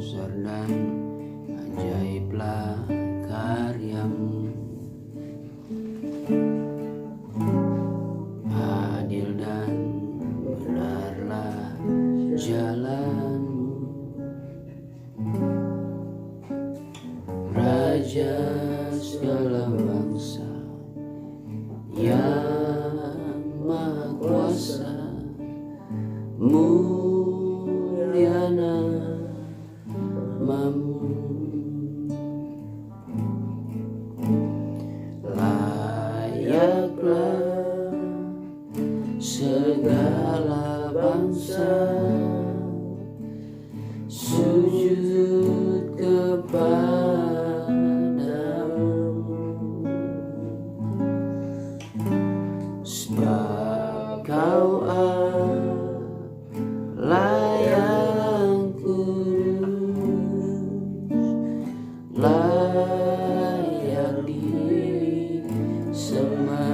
besar dan ajaiblah karyamu. Adil dan benarlah jalanmu. Raja segala bangsa yang maha kuasa, mulia namamu. Layaklah segala bangsa sujud kepadamu, sebab Kau Allah yang kudus, layak disembah.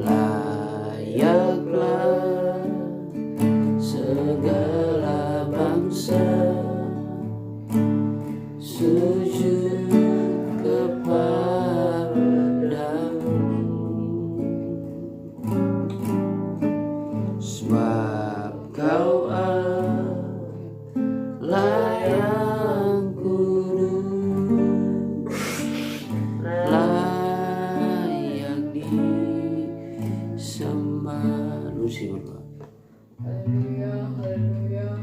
Layaklah segala bangsa sujud kepadamu, sebab Kau Allah yang kudus, layak disembah. Lucy berdoa. Haleluya, haleluya.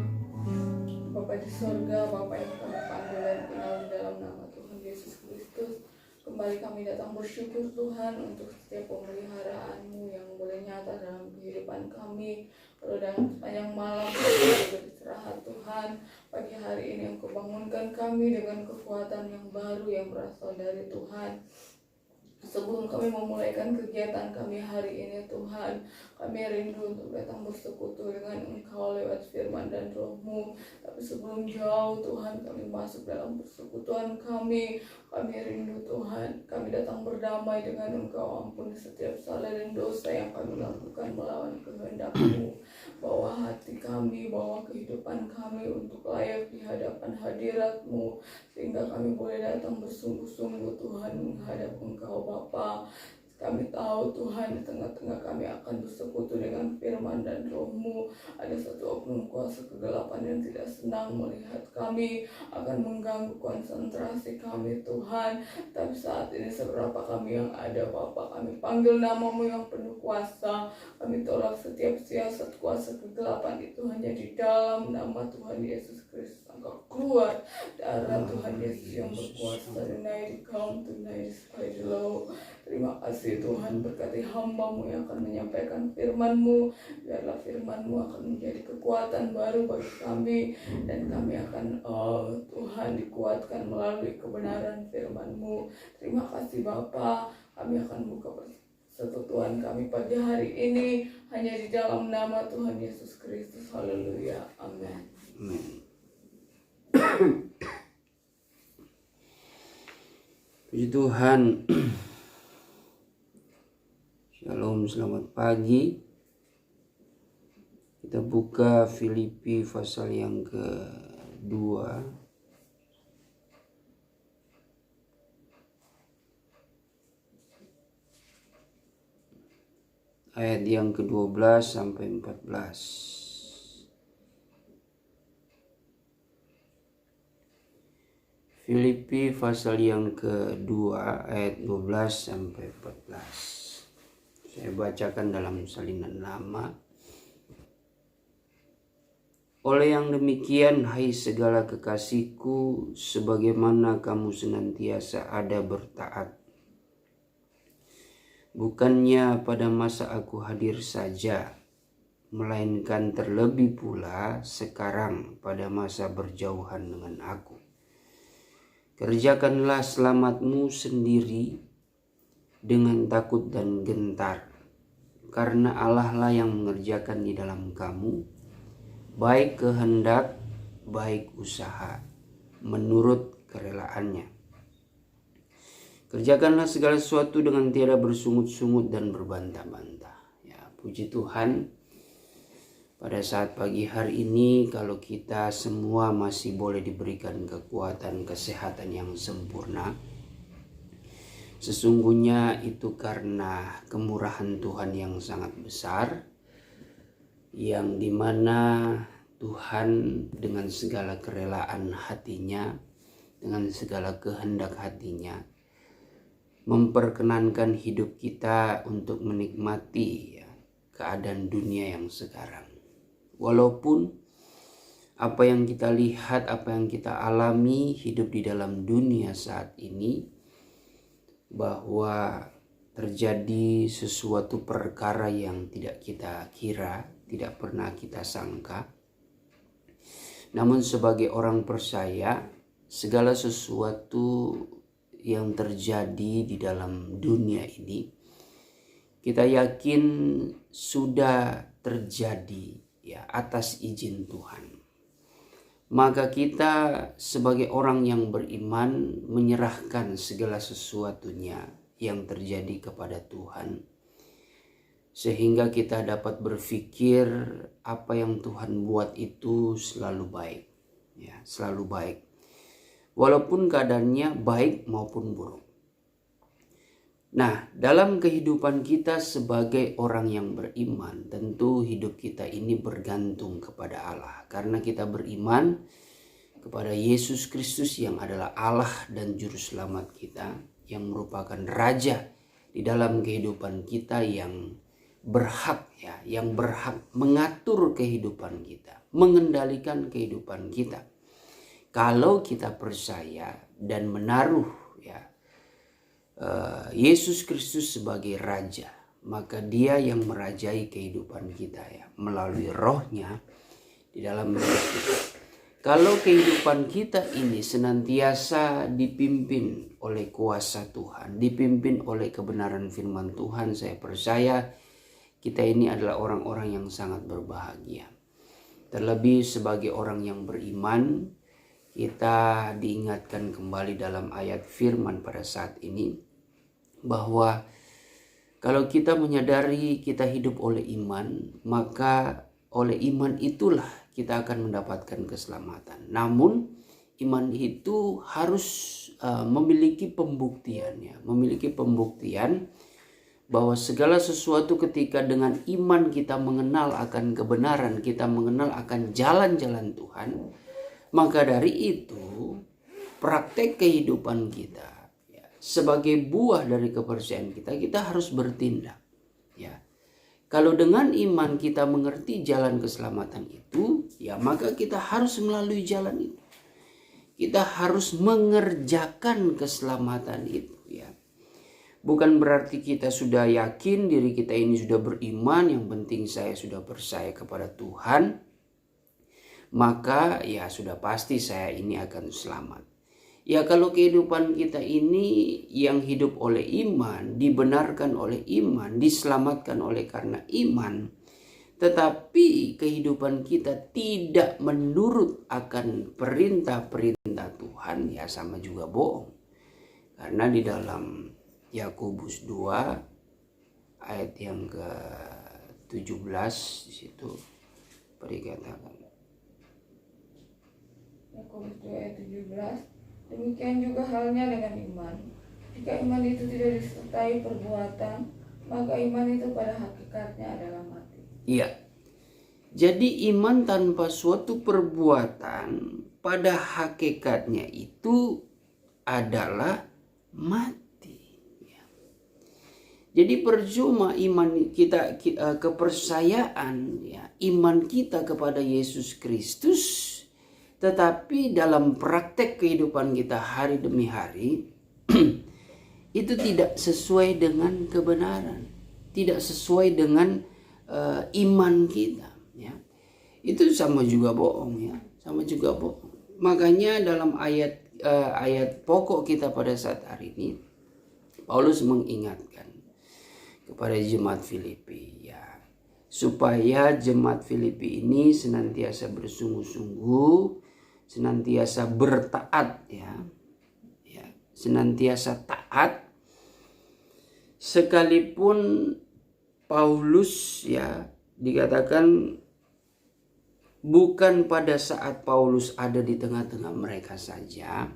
Bapa di sorga, Bapa yang kami panggil dan kenal di dalam nama Tuhan Yesus Kristus, kembali kami datang bersyukur Tuhan untuk setiap pemeliharaan-Mu yang boleh nyata dalam kehidupan kami. Kalau dalam sepanjang malam kami beristirahat Tuhan, pagi hari ini Engkau bangunkan kami dengan kekuatan yang baru yang berasal dari Tuhan. Sebelum kami memulaikan kegiatan kami hari ini Tuhan, kami rindu untuk datang bersekutu dengan Engkau lewat firman dan Roh-Mu. Tapi sebelum jauh Tuhan kami masuk dalam persekutuan kami rindu Tuhan, kami datang berdamai dengan Engkau. Ampuni setiap salah dan dosa yang kami lakukan melawan kehendak-Mu. Bawa hati kami, bawa kehidupan kami untuk layak di hadapan hadirat-Mu, sehingga kami boleh datang bersungguh-sungguh Tuhan menghadap Engkau Bapa. Kami tahu Tuhan di tengah-tengah kami akan bersekutu dengan firman dan Roh-Mu. Ada satu oknum kuasa kegelapan yang tidak senang melihat kami, akan mengganggu konsentrasi kami Tuhan. Tapi saat ini seberapa kami yang ada Bapa, kami panggil nama-Mu yang penuh kuasa. Kami tolak setiap siasat kuasa kegelapan itu hanya di dalam nama Tuhan Yesus Kristus. Engkau keluar, darah Tuhan Yesus yang berkuasa. Deny the count, deny the sky below. Terima kasih Tuhan, berkati hamba-Mu yang akan menyampaikan firman-Mu. Biarlah firman-Mu akan menjadi kekuatan baru bagi kami, dan kami akan Tuhan dikuatkan melalui kebenaran firman-Mu. Terima kasih Bapa, kami akan buka persekutuan kami pagi hari ini hanya di dalam nama Tuhan Yesus Kristus. Haleluya, amin. Amin. Puji Tuhan. Shalom, selamat pagi. Kita buka Filipi pasal yang kedua. Ayat yang ke-12 sampai 14. Filipi pasal yang kedua ayat 12 sampai 14. Saya bacakan dalam salinan lama. Oleh yang demikian, hai segala kekasihku, sebagaimana kamu senantiasa ada bertaat. Bukannya pada masa aku hadir saja, melainkan terlebih pula sekarang pada masa berjauhan dengan aku. Kerjakanlah selamatmu sendiri dengan takut dan gentar, karena Allah lah yang mengerjakan di dalam kamu, baik kehendak, baik usaha, menurut kerelaannya. Kerjakanlah segala sesuatu dengan tiada bersungut-sungut dan berbantah-bantah. Ya, puji Tuhan. pada saat pagi hari ini, kalau kita semua masih boleh diberikan kekuatan kesehatan yang sempurna, sesungguhnya itu karena kemurahan Tuhan yang sangat besar, yang dimana Tuhan dengan segala kerelaan hatinya, dengan segala kehendak hatinya, memperkenankan hidup kita untuk menikmati keadaan dunia yang sekarang. Walaupun apa yang kita lihat, apa yang kita alami hidup di dalam dunia saat ini, bahwa terjadi sesuatu perkara yang tidak kita kira, tidak pernah kita sangka. Namun sebagai orang percaya, segala sesuatu yang terjadi di dalam dunia ini, kita yakin sudah terjadi atas izin Tuhan. Maka kita sebagai orang yang beriman menyerahkan segala sesuatunya yang terjadi kepada Tuhan, sehingga kita dapat berpikir apa yang Tuhan buat itu selalu baik, selalu baik, walaupun keadaannya baik maupun buruk. Nah, dalam kehidupan kita sebagai orang yang beriman, tentu hidup kita ini bergantung kepada Allah. Karena kita beriman kepada Yesus Kristus yang adalah Allah dan Juru Selamat kita, yang merupakan Raja di dalam kehidupan kita, yang berhak mengatur kehidupan kita, mengendalikan kehidupan kita. Kalau kita percaya dan menaruh Yesus Kristus sebagai Raja, maka Dia yang merajai kehidupan kita melalui Roh-Nya di dalam hidup kita. Kalau kehidupan kita ini senantiasa dipimpin oleh kuasa Tuhan, dipimpin oleh kebenaran firman Tuhan, saya percaya kita ini adalah orang-orang yang sangat berbahagia. Terlebih sebagai orang yang beriman, kita diingatkan kembali dalam ayat firman pada saat ini, bahwa kalau kita menyadari kita hidup oleh iman, maka oleh iman itulah kita akan mendapatkan keselamatan. Namun iman itu harus memiliki pembuktian bahwa segala sesuatu ketika dengan iman kita mengenal akan kebenaran, kita mengenal akan jalan-jalan Tuhan, maka dari itu praktek kehidupan kita sebagai buah dari kepercayaan kita harus bertindak. Kalau dengan iman kita mengerti jalan keselamatan itu, maka kita harus melalui jalan itu. Kita harus mengerjakan keselamatan itu. Bukan berarti kita sudah yakin diri kita ini sudah beriman, yang penting saya sudah percaya kepada Tuhan, maka sudah pasti saya ini akan selamat. Kalau kehidupan kita ini yang hidup oleh iman, dibenarkan oleh iman, diselamatkan oleh karena iman, tetapi kehidupan kita tidak menurut akan perintah-perintah Tuhan, sama juga bohong. Karena di dalam Yakobus 2 ayat yang ke-17 di situ dikatakan. Yakobus 2 ayat 17. Demikian juga halnya dengan iman. Jika iman itu tidak disertai perbuatan, maka iman itu pada hakikatnya adalah mati. Iya. Jadi iman tanpa suatu perbuatan pada hakikatnya itu adalah mati. Jadi percuma iman kita kepercayaan, iman kita kepada Yesus Kristus, tetapi dalam praktek kehidupan kita hari demi hari itu tidak sesuai dengan kebenaran, tidak sesuai dengan iman kita, itu sama juga bohong, sama juga bohong. Makanya dalam ayat pokok kita pada saat hari ini, Paulus mengingatkan kepada jemaat Filipi, supaya jemaat Filipi ini senantiasa bersungguh-sungguh, senantiasa bertaat, senantiasa taat, sekalipun Paulus dikatakan bukan pada saat Paulus ada di tengah-tengah mereka saja,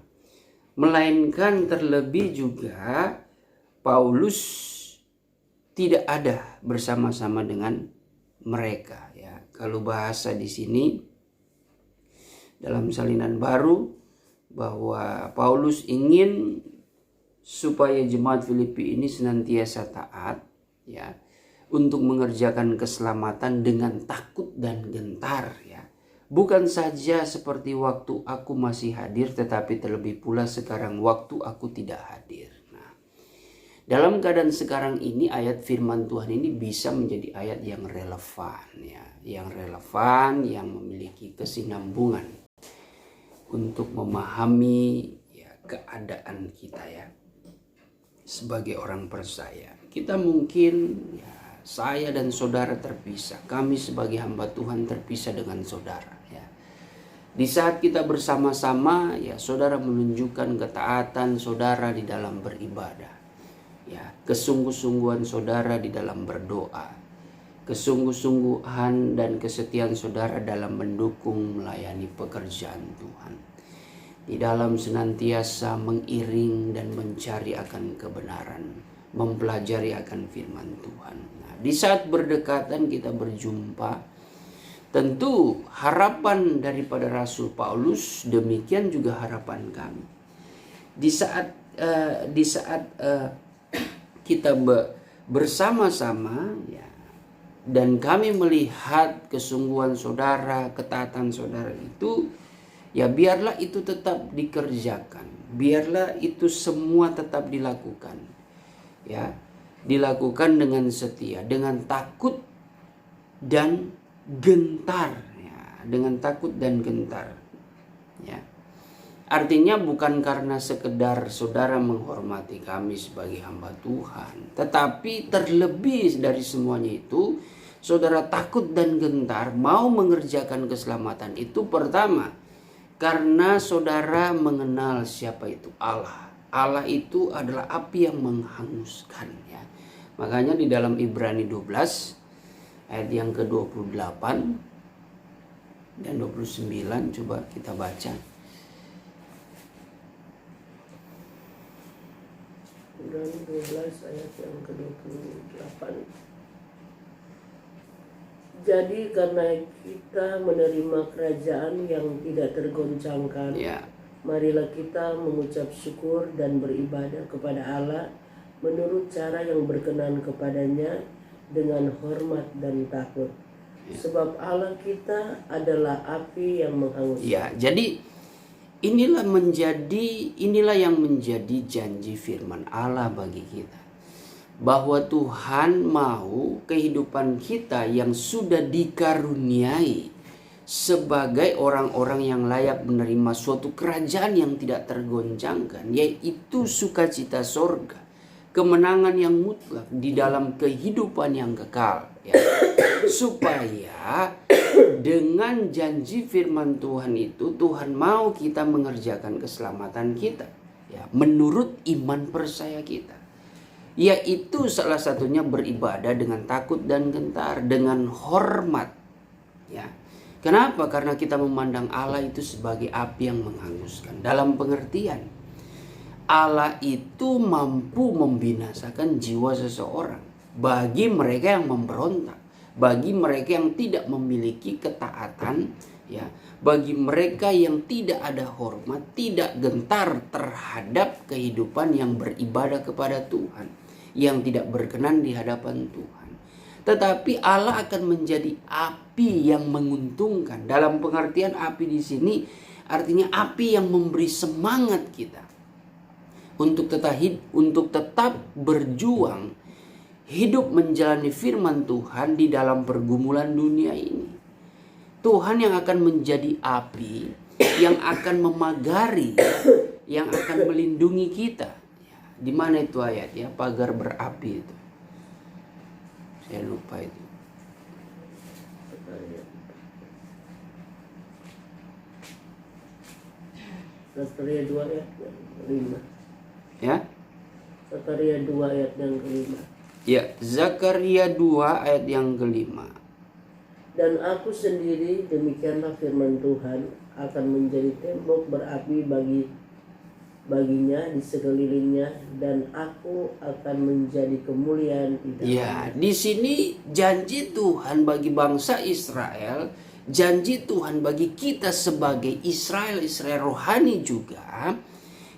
melainkan terlebih juga Paulus tidak ada bersama-sama dengan mereka, ya. Kalau bahasa di sini dalam salinan baru bahwa Paulus ingin supaya jemaat Filipi ini senantiasa taat, ya, untuk mengerjakan keselamatan dengan takut dan gentar, ya. Bukan saja seperti waktu aku masih hadir, tetapi terlebih pula sekarang waktu aku tidak hadir. Nah, dalam keadaan sekarang ini ayat firman Tuhan ini bisa menjadi ayat yang relevan, ya, yang relevan, yang memiliki kesinambungan untuk memahami, ya, keadaan kita, ya, sebagai orang percaya. Kita mungkin, ya, saya dan saudara terpisah. Kami sebagai hamba Tuhan terpisah dengan saudara, ya. Di saat kita bersama-sama, ya, saudara menunjukkan ketaatan saudara di dalam beribadah, ya, kesungguh-sungguhan saudara di dalam berdoa, kesungguh-sungguhan dan kesetiaan saudara dalam mendukung melayani pekerjaan Tuhan, di dalam senantiasa mengiring dan mencari akan kebenaran, mempelajari akan firman Tuhan. Nah, di saat berdekatan kita berjumpa, tentu harapan daripada Rasul Paulus, demikian juga harapan kami. Di saat kita bersama-sama, ya, dan kami melihat kesungguhan saudara, ketaatan saudara itu, ya, biarlah itu tetap dikerjakan. Biarlah itu semua tetap dilakukan. Ya, dilakukan dengan setia, dengan takut dan gentar, ya, dengan takut dan gentar. Ya. Artinya bukan karena sekedar saudara menghormati kami sebagai hamba Tuhan, tetapi terlebih dari semuanya itu, saudara takut dan gentar mau mengerjakan keselamatan itu pertama karena saudara mengenal siapa itu Allah. Allah itu adalah api yang menghanguskan, ya. Makanya di dalam Ibrani 12 ayat yang ke-28 dan 29 coba kita baca. Ibrani 12 ayat yang ke-28. Jadi karena kita menerima kerajaan yang tidak tergoncangkan, Ya. marilah kita mengucap syukur dan beribadah kepada Allah menurut cara yang berkenan kepadanya dengan hormat dan takut. Sebab Allah kita adalah api yang menghanguskan. Ya, jadi inilah yang menjadi janji firman Allah bagi kita, bahwa Tuhan mau kehidupan kita yang sudah dikaruniai sebagai orang-orang yang layak menerima suatu kerajaan yang tidak tergoncangkan, yaitu sukacita sorga, kemenangan yang mutlak di dalam kehidupan yang kekal, ya. Supaya dengan janji firman Tuhan itu, Tuhan mau kita mengerjakan keselamatan kita, ya, menurut iman percaya kita, yaitu salah satunya beribadah dengan takut dan gentar, dengan hormat, ya. Kenapa? Karena kita memandang Allah itu sebagai api yang menghanguskan. Dalam pengertian, Allah itu mampu membinasakan jiwa seseorang bagi mereka yang memberontak, bagi mereka yang tidak memiliki ketaatan, ya, bagi mereka yang tidak ada hormat, tidak gentar terhadap kehidupan yang beribadah kepada Tuhan, yang tidak berkenan di hadapan Tuhan. Tetapi Allah akan menjadi api yang menguntungkan. Dalam pengertian api di sini artinya api yang memberi semangat kita untuk tetap berjuang hidup menjalani firman Tuhan di dalam pergumulan dunia ini. Tuhan yang akan menjadi api yang akan memagari, yang akan melindungi kita. Di mana itu ayat, ya, pagar berapi itu? Saya lupa itu. Zakaria 2 ayat yang kelima. Ya? Zakaria 2 ayat yang kelima. Ya, Zakaria 2 ayat yang kelima. Dan aku sendiri, demikianlah firman Tuhan, akan menjadi tembok berapi baginya di sekelilingnya, dan aku akan menjadi kemuliaan di dalamnya. Ya, di sini janji Tuhan bagi bangsa Israel, janji Tuhan bagi kita sebagai Israel rohani juga.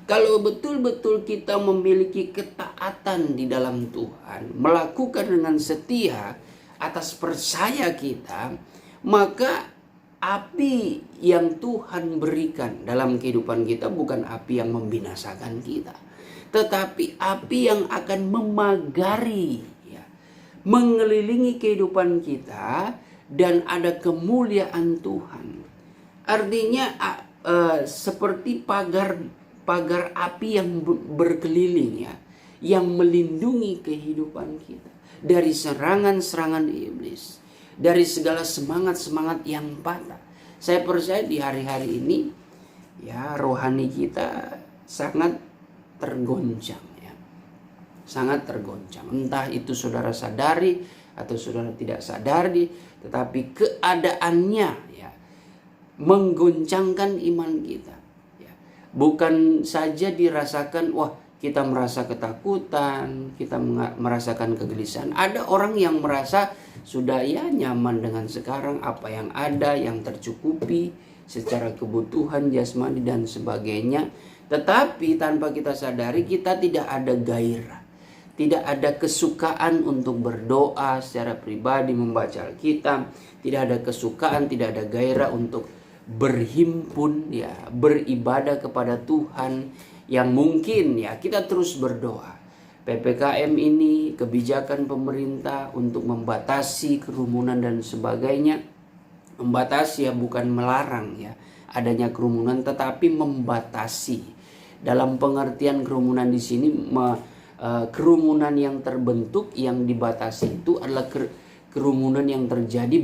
Kalau betul-betul kita memiliki ketaatan di dalam Tuhan, melakukan dengan setia atas percaya kita, maka api yang Tuhan berikan dalam kehidupan kita bukan api yang membinasakan kita, tetapi api yang akan memagari, ya, mengelilingi kehidupan kita, dan ada kemuliaan Tuhan. Artinya seperti pagar api yang berkeliling, ya, yang melindungi kehidupan kita dari serangan-serangan iblis, dari segala semangat-semangat yang patah. Saya percaya di hari-hari ini, ya, rohani kita sangat tergoncang, ya. Sangat tergoncang. Entah itu saudara sadari atau saudara tidak sadari, tetapi keadaannya, ya, menggoncangkan iman kita, ya. Bukan saja dirasakan, wah, kita merasa ketakutan, kita merasakan kegelisahan. Ada orang yang merasa sudah, ya, nyaman dengan sekarang, apa yang ada, yang tercukupi secara kebutuhan jasmani dan sebagainya. Tetapi tanpa kita sadari, kita tidak ada gairah, tidak ada kesukaan untuk berdoa secara pribadi, membaca Alkitab, tidak ada kesukaan, tidak ada gairah untuk berhimpun, ya, beribadah kepada Tuhan. Yang mungkin, ya, kita terus berdoa. PPKM ini, kebijakan pemerintah untuk membatasi kerumunan dan sebagainya. Membatasi, ya, bukan melarang, ya, adanya kerumunan, tetapi membatasi. Dalam pengertian kerumunan di sini, kerumunan yang terbentuk, yang dibatasi itu adalah kerumunan yang terjadi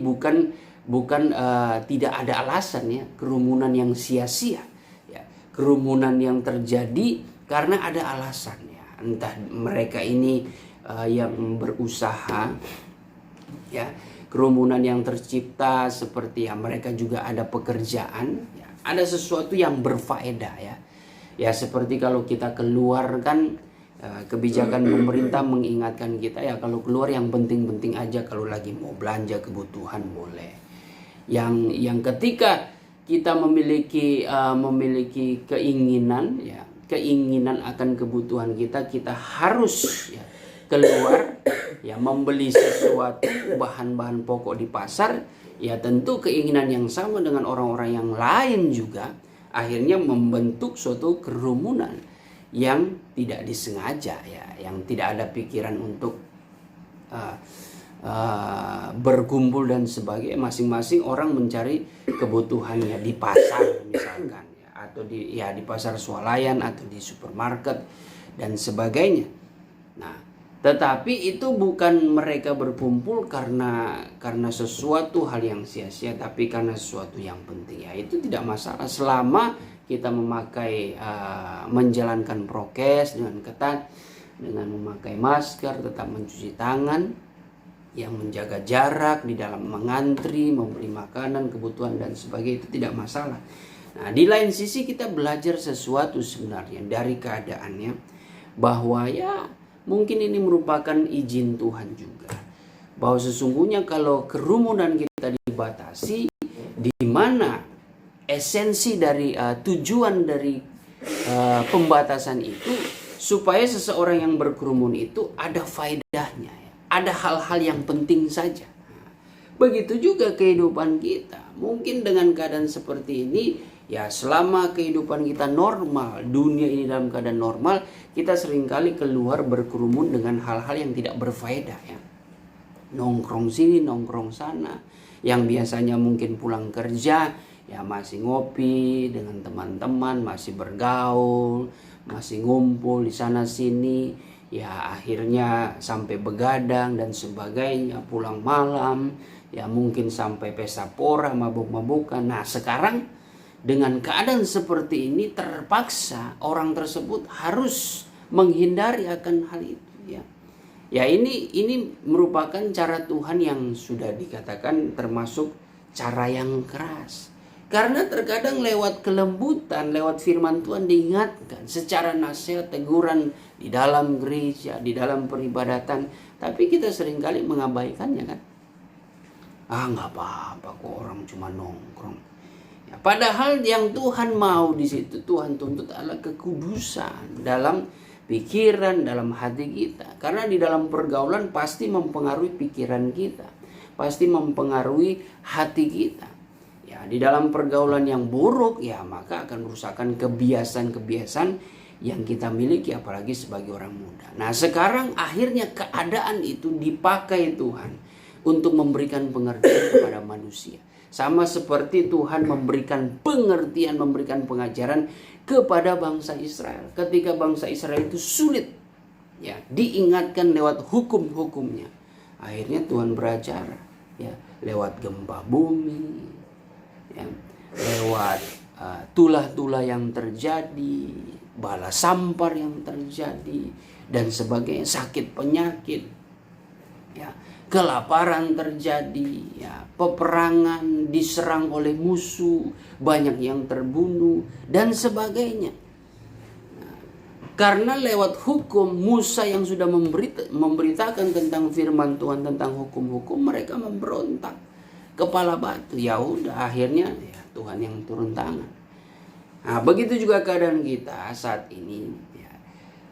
bukan tidak ada alasan, ya, kerumunan yang sia-sia. Kerumunan yang terjadi karena ada alasannya. Entah mereka ini yang berusaha, ya, kerumunan yang tercipta seperti, ya, mereka juga ada pekerjaan, ya, ada sesuatu yang berfaedah, ya. Ya, seperti kalau kita keluar kan, kebijakan pemerintah mengingatkan kita, ya, kalau keluar yang penting-penting aja, kalau lagi mau belanja kebutuhan boleh. Yang ketika kita memiliki keinginan, ya, keinginan akan kebutuhan kita harus, ya, keluar, ya, membeli sesuatu bahan-bahan pokok di pasar, ya, tentu keinginan yang sama dengan orang-orang yang lain juga akhirnya membentuk suatu kerumunan yang tidak disengaja, ya, yang tidak ada pikiran untuk berkumpul dan sebagainya. Masing-masing orang mencari kebutuhannya di pasar misalkan, ya, atau di pasar swalayan atau di supermarket dan sebagainya. Nah, tetapi itu bukan mereka berkumpul karena sesuatu hal yang sia-sia, tapi karena sesuatu yang penting, ya. Itu tidak masalah selama kita menjalankan prokes dengan ketat, dengan memakai masker, tetap mencuci tangan, yang menjaga jarak di dalam mengantri, membeli makanan, kebutuhan dan sebagainya, itu tidak masalah. Nah, di lain sisi kita belajar sesuatu sebenarnya dari keadaannya, bahwa, ya, mungkin ini merupakan izin Tuhan juga, bahwa sesungguhnya kalau kerumunan kita dibatasi, di mana esensi dari tujuan dari pembatasan itu supaya seseorang yang berkerumun itu ada faedahnya, ya. Ada hal-hal yang penting saja. Begitu juga kehidupan kita. Mungkin dengan keadaan seperti ini, ya, selama kehidupan kita normal, dunia ini dalam keadaan normal, kita seringkali keluar berkerumun dengan hal-hal yang tidak berfaedah, ya. Nongkrong sini, nongkrong sana. Yang biasanya mungkin pulang kerja, ya, masih ngopi dengan teman-teman, masih bergaul, masih ngumpul di sana sini. Ya, akhirnya sampai begadang dan sebagainya, pulang malam, ya, mungkin sampai pesta pora, mabuk-mabukan. Nah, sekarang dengan keadaan seperti ini terpaksa orang tersebut harus menghindari akan hal itu, ya. Ya ini merupakan cara Tuhan yang sudah dikatakan termasuk cara yang keras. Karena terkadang lewat kelembutan, lewat firman Tuhan diingatkan secara nasihat, teguran di dalam gereja, di dalam peribadatan. Tapi kita seringkali mengabaikannya kan. Nggak apa-apa kok, orang cuma nongkrong. Ya, padahal yang Tuhan mau di situ, Tuhan tuntut adalah kekudusan dalam pikiran, dalam hati kita. Karena di dalam pergaulan pasti mempengaruhi pikiran kita, pasti mempengaruhi hati kita. Ya, di dalam pergaulan yang buruk, ya maka akan merusakkan kebiasaan-kebiasaan yang kita miliki, apalagi sebagai orang muda. Nah, sekarang akhirnya keadaan itu dipakai Tuhan untuk memberikan pengertian kepada manusia. Sama seperti Tuhan memberikan pengertian, memberikan pengajaran kepada bangsa Israel. Ketika bangsa Israel itu sulit, ya, diingatkan lewat hukum-hukumnya. Akhirnya Tuhan beracara, ya, lewat gempa bumi, ya, lewat tulah-tulah yang terjadi, bala sampar yang terjadi, dan sebagainya, sakit penyakit, ya, kelaparan terjadi, ya, peperangan, diserang oleh musuh, banyak yang terbunuh, dan sebagainya. Nah, karena lewat hukum, Musa yang sudah memberitakan tentang firman Tuhan, tentang hukum-hukum, mereka memberontak, kepala batu. Ya udah, akhirnya ya, Tuhan yang turun tangan. Nah, begitu juga keadaan kita saat ini. Ya.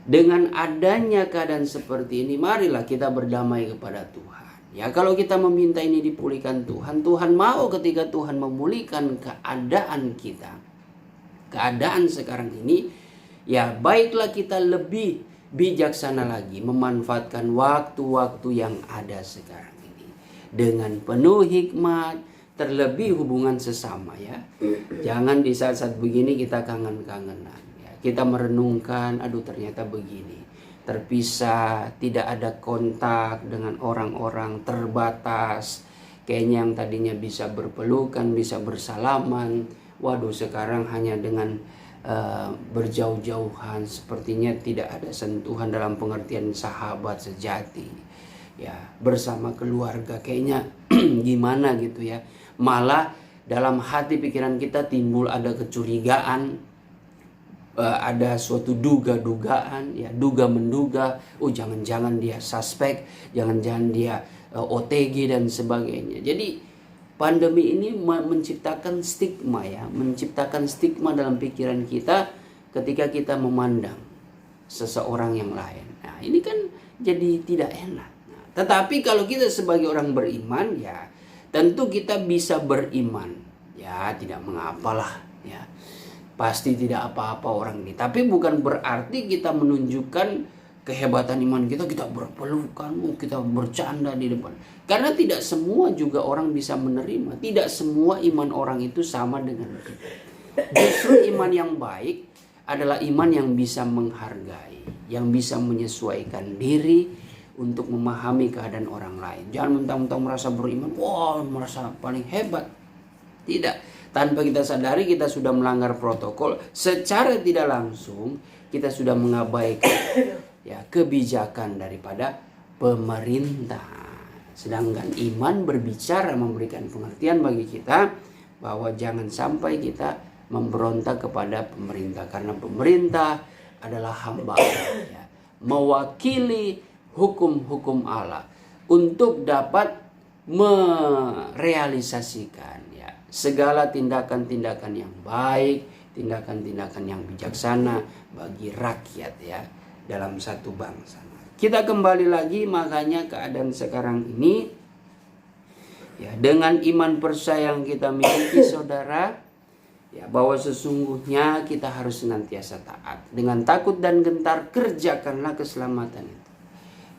Dengan adanya keadaan seperti ini, marilah kita berdamai kepada Tuhan. Ya, kalau kita meminta ini dipulihkan Tuhan, Tuhan mau ketika Tuhan memulihkan keadaan kita, keadaan sekarang ini, ya baiklah kita lebih bijaksana lagi memanfaatkan waktu-waktu yang ada sekarang ini dengan penuh hikmat, terlebih hubungan sesama, ya. Jangan di saat-saat begini kita kangen-kangenan, ya. Kita merenungkan, aduh ternyata begini, terpisah, tidak ada kontak dengan orang-orang, terbatas. Kayaknya yang tadinya bisa berpelukan, bisa bersalaman, waduh sekarang hanya dengan berjauh-jauhan. Sepertinya tidak ada sentuhan dalam pengertian sahabat sejati, ya, bersama keluarga. Kayaknya gimana gitu, ya. Malah dalam hati pikiran kita timbul ada kecurigaan, ada suatu duga-dugaan, ya, duga menduga, oh jangan-jangan dia suspek, jangan-jangan dia OTG dan sebagainya. Jadi pandemi ini menciptakan stigma, ya, menciptakan stigma dalam pikiran kita ketika kita memandang seseorang yang lain. Nah, ini kan jadi tidak enak. Nah, tetapi kalau kita sebagai orang beriman, ya tentu kita bisa beriman, ya tidak mengapalah, ya. Pasti tidak apa-apa orang ini. Tapi bukan berarti kita menunjukkan kehebatan iman kita, kita berpelukan, kita bercanda di depan. Karena tidak semua juga orang bisa menerima. Tidak semua iman orang itu sama dengan kita. Justru iman yang baik adalah iman yang bisa menghargai, yang bisa menyesuaikan diri untuk memahami keadaan orang lain. Jangan mentang-mentang merasa beriman, wah merasa paling hebat. Tidak. Tanpa kita sadari kita sudah melanggar protokol, secara tidak langsung kita sudah mengabaikan, ya, kebijakan daripada pemerintah. Sedangkan iman berbicara, memberikan pengertian bagi kita bahwa jangan sampai kita memberontak kepada pemerintah, karena pemerintah adalah hamba Allah, ya, mewakili hukum-hukum Allah untuk dapat merealisasikan, ya, segala tindakan-tindakan yang baik, tindakan-tindakan yang bijaksana bagi rakyat, ya, dalam satu bangsa. Kita kembali lagi, makanya keadaan sekarang ini, ya, dengan iman percaya yang kita miliki, saudara, ya, bahwa sesungguhnya kita harus senantiasa taat. Dengan takut dan gentar kerjakanlah keselamatan itu.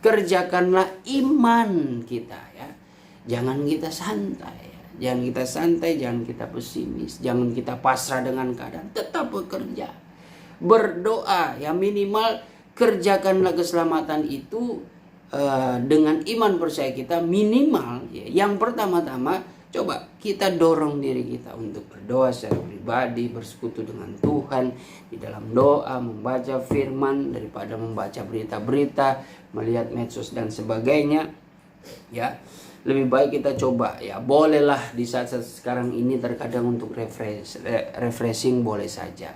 Kerjakanlah iman kita, ya. Jangan kita santai. Jangan kita santai, jangan kita pesimis, jangan kita pasrah dengan keadaan. Tetap bekerja, berdoa, ya, minimal kerjakanlah keselamatan itu dengan iman percaya kita. Minimal, ya, yang pertama-tama Coba kita dorong diri kita untuk berdoa secara pribadi, bersekutu dengan Tuhan di dalam doa, membaca firman daripada membaca berita-berita, melihat medsos dan sebagainya. Ya, lebih baik kita coba ya. Bolehlah di saat sekarang ini terkadang untuk refreshing boleh saja.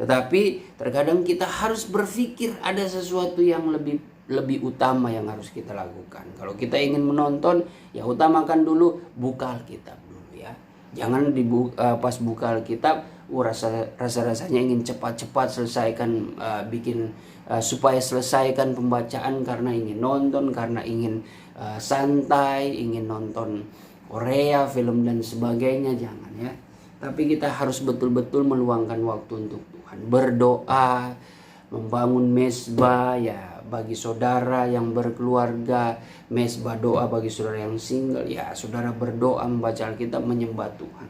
Tetapi terkadang kita harus berpikir ada sesuatu yang lebih utama yang harus kita lakukan. Kalau kita ingin menonton, ya utamakan dulu buka Alkitab dulu ya. Jangan pas buka Alkitab, rasanya ingin cepat-cepat selesaikan supaya selesaikan pembacaan karena ingin nonton, karena ingin santai, ingin nonton Korea, film dan sebagainya. Jangan ya. Tapi kita harus betul-betul meluangkan waktu untuk Tuhan, berdoa, membangun mezbah ya bagi saudara yang berkeluarga, mezbah doa bagi saudara yang single ya, saudara berdoa, membaca Alkitab, menyembah Tuhan.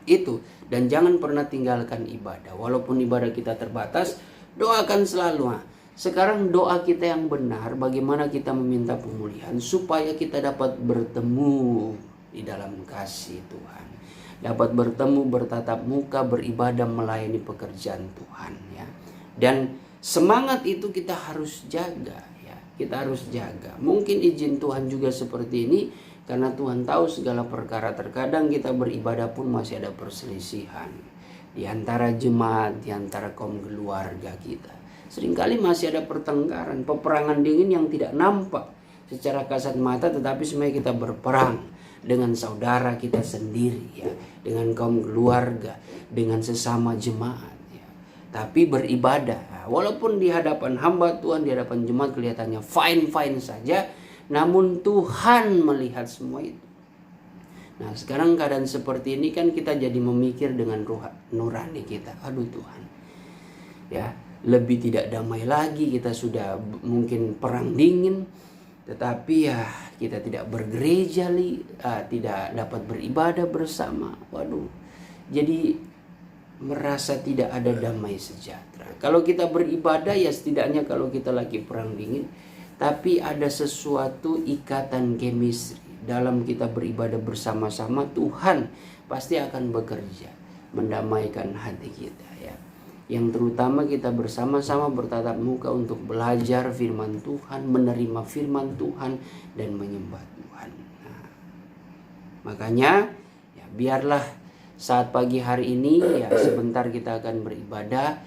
Itu, dan jangan pernah tinggalkan ibadah. Walaupun ibadah kita terbatas, doakan selalu. Sekarang doa kita yang benar, bagaimana kita meminta pemulihan supaya kita dapat bertemu di dalam kasih Tuhan, dapat bertemu, bertatap muka, beribadah, melayani pekerjaan Tuhan ya. Dan semangat itu kita harus jaga ya. Kita harus jaga. Mungkin izin Tuhan juga seperti ini karena Tuhan tahu segala perkara. Terkadang kita beribadah pun masih ada perselisihan di antara jemaat, di antara kaum keluarga kita. Seringkali masih ada pertengkaran, peperangan dingin yang tidak nampak secara kasat mata, tetapi sebenarnya kita berperang dengan saudara kita sendiri ya, dengan kaum keluarga, dengan sesama jemaat. Tapi beribadah, walaupun di hadapan hamba Tuhan, di hadapan jemaat kelihatannya fine-fine saja, namun Tuhan melihat semua itu. Nah sekarang keadaan seperti ini kan kita jadi memikir dengan nurani kita. Aduh Tuhan, ya lebih tidak damai lagi, kita sudah mungkin perang dingin, tetapi ya kita tidak bergereja, tidak dapat beribadah bersama. Waduh, jadi merasa tidak ada damai sejahtera. Kalau kita beribadah ya setidaknya kalau kita lagi perang dingin, tapi ada sesuatu ikatan chemistry dalam kita beribadah bersama-sama. Tuhan pasti akan bekerja mendamaikan hati kita ya. Yang terutama kita bersama-sama bertatap muka untuk belajar firman Tuhan, menerima firman Tuhan dan menyembah Tuhan. Nah, makanya ya biarlah saat pagi hari ini ya sebentar kita akan beribadah,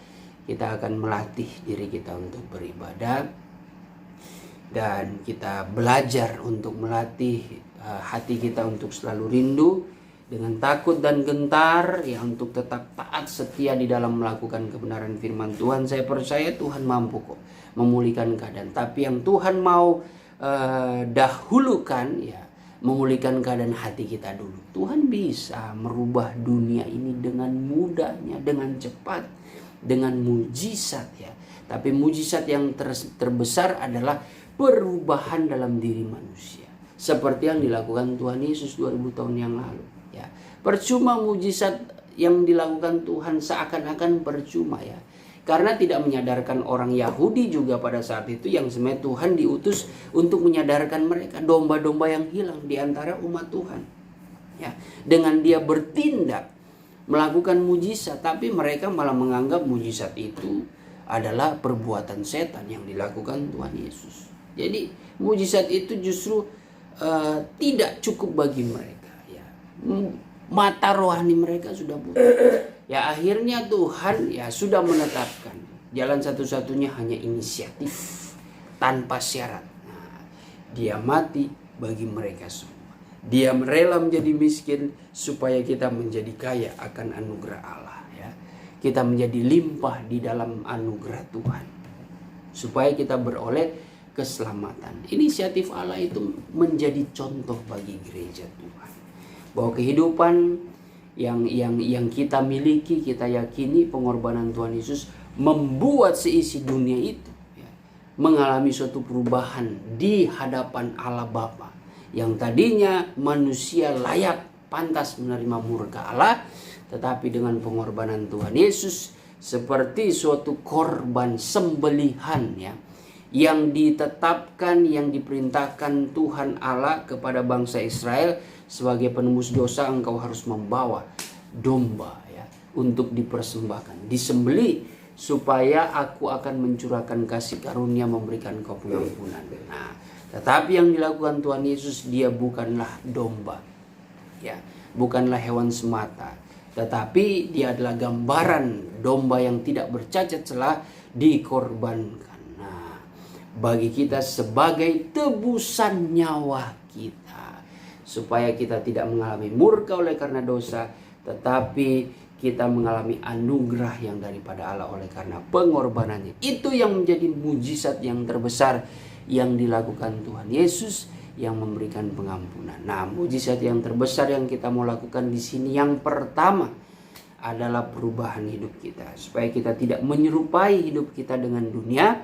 kita akan melatih diri kita untuk beribadah, dan kita belajar untuk melatih hati kita untuk selalu rindu dengan takut dan gentar ya, untuk tetap taat setia di dalam melakukan kebenaran firman Tuhan. Saya percaya Tuhan mampu kok memulihkan keadaan. Tapi yang Tuhan mau dahulukan ya, memulihkan keadaan hati kita dulu. Tuhan bisa merubah dunia ini dengan mudahnya, dengan cepat, dengan mujizat ya. Tapi mujizat yang terbesar adalah perubahan dalam diri manusia, seperti yang dilakukan Tuhan Yesus 2000 tahun yang lalu ya. Percuma mujizat yang dilakukan Tuhan, seakan-akan percuma ya, karena tidak menyadarkan orang Yahudi juga pada saat itu, yang sebenarnya Tuhan diutus untuk menyadarkan mereka, domba-domba yang hilang di antara umat Tuhan ya. Dengan dia bertindak melakukan mujizat, tapi mereka malah menganggap mujizat itu adalah perbuatan setan yang dilakukan Tuhan Yesus. Jadi mujizat itu justru tidak cukup bagi mereka ya. Mata rohani mereka sudah buta. Ya akhirnya Tuhan ya sudah menetapkan jalan satu-satunya hanya inisiatif tanpa syarat. Nah, dia mati bagi mereka semua. Dia rela menjadi miskin supaya kita menjadi kaya akan anugerah Allah ya. Kita menjadi limpah di dalam anugerah Tuhan supaya kita beroleh keselamatan. Inisiatif Allah itu menjadi contoh bagi gereja Tuhan, bahwa kehidupan yang kita miliki, kita yakini pengorbanan Tuhan Yesus membuat seisi dunia itu ya, mengalami suatu perubahan di hadapan Allah Bapa. Yang tadinya manusia layak pantas menerima murka Allah, tetapi dengan pengorbanan Tuhan Yesus seperti suatu korban sembelihan ya, yang ditetapkan, yang diperintahkan Tuhan Allah kepada bangsa Israel sebagai penembus dosa. Engkau harus membawa domba ya untuk dipersembahkan, disembelih, supaya aku akan mencurahkan kasih karunia, memberikan kau pengampunan. Nah, tetapi yang dilakukan Tuhan Yesus, dia bukanlah domba ya, bukanlah hewan semata, tetapi dia adalah gambaran domba yang tidak bercacat celah dikorbankan. Nah, bagi kita sebagai tebusan nyawa kita, supaya kita tidak mengalami murka oleh karena dosa, tetapi kita mengalami anugerah yang daripada Allah oleh karena pengorbanannya. Itu yang menjadi mujizat yang terbesar yang dilakukan Tuhan Yesus, yang memberikan pengampunan. Nah, mujizat yang terbesar yang kita mau lakukan di sini, yang pertama adalah perubahan hidup kita, supaya kita tidak menyerupai hidup kita dengan dunia,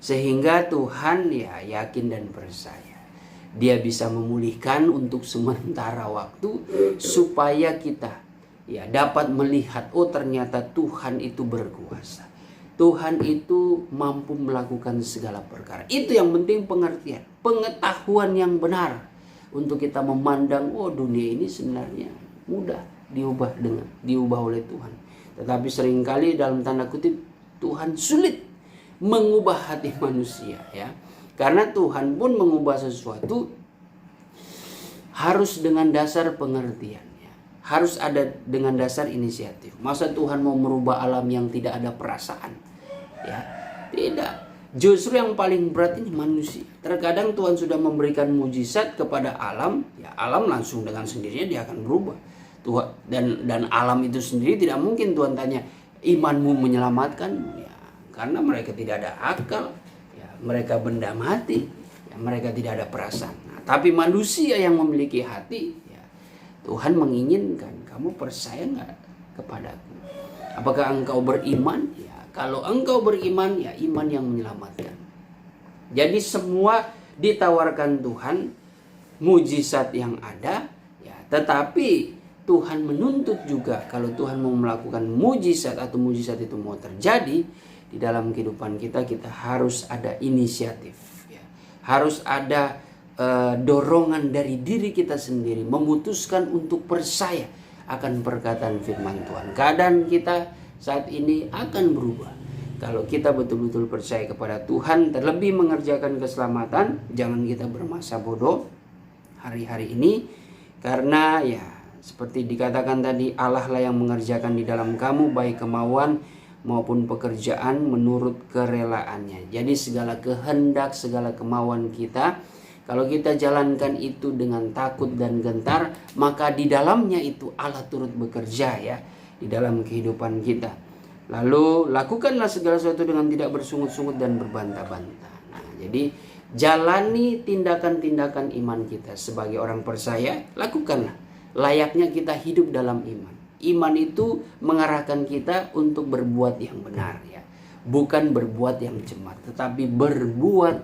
sehingga Tuhan ya yakin dan percaya dia bisa memulihkan untuk sementara waktu, supaya kita ya dapat melihat, oh ternyata Tuhan itu berkuasa, Tuhan itu mampu melakukan segala perkara. Itu yang penting, pengertian, pengetahuan yang benar untuk kita memandang, oh dunia ini sebenarnya mudah diubah oleh Tuhan. Tetapi seringkali dalam tanda kutip Tuhan sulit mengubah hati manusia ya. Karena Tuhan pun mengubah sesuatu harus dengan dasar pengertian. Harus ada dengan dasar inisiatif. Masa Tuhan mau merubah alam yang tidak ada perasaan? Ya, tidak. Justru yang paling berat ini manusia. Terkadang Tuhan sudah memberikan mujizat kepada alam, ya alam langsung dengan sendirinya dia akan berubah. Tuhan dan alam itu sendiri tidak mungkin Tuhan tanya, imanmu menyelamatkan? Ya, karena mereka tidak ada akal, ya, mereka benda mati, ya, mereka tidak ada perasaan. Nah, tapi manusia yang memiliki hati, Tuhan menginginkan kamu percaya nggak kepadaku? Apakah engkau beriman? Ya, kalau engkau beriman, ya iman yang menyelamatkan. Jadi semua ditawarkan Tuhan, mujizat yang ada, ya. Tetapi Tuhan menuntut juga, kalau Tuhan mau melakukan mujizat atau mujizat itu mau terjadi di dalam kehidupan kita, kita harus ada inisiatif, ya. Harus ada dorongan dari diri kita sendiri, memutuskan untuk percaya akan perkataan firman Tuhan. Keadaan kita saat ini akan berubah kalau kita betul-betul percaya kepada Tuhan, terlebih mengerjakan keselamatan. Jangan kita bermasa bodoh hari-hari ini, karena ya seperti dikatakan tadi, Allah lah yang mengerjakan di dalam kamu baik kemauan maupun pekerjaan menurut kerelaannya. Jadi segala kehendak, segala kemauan kita, kalau kita jalankan itu dengan takut dan gentar, maka di dalamnya itu Allah turut bekerja ya di dalam kehidupan kita. Lalu lakukanlah segala sesuatu dengan tidak bersungut-sungut dan berbantah-bantah. Nah, jadi jalani tindakan-tindakan iman kita sebagai orang percaya, lakukanlah. Layaknya kita hidup dalam iman. Iman itu mengarahkan kita untuk berbuat yang benar ya. Bukan berbuat yang cemat, tetapi berbuat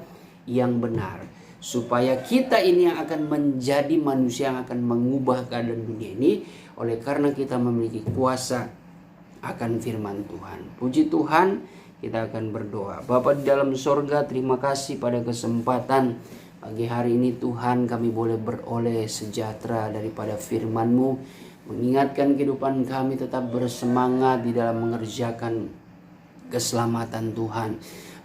yang benar. Supaya kita ini yang akan menjadi manusia yang akan mengubah keadaan dunia ini, oleh karena kita memiliki kuasa akan firman Tuhan. Puji Tuhan, kita akan berdoa. Bapa di dalam sorga, terima kasih pada kesempatan pagi hari ini Tuhan, kami boleh beroleh sejahtera daripada firman-Mu, mengingatkan kehidupan kami tetap bersemangat di dalam mengerjakan keselamatan Tuhan.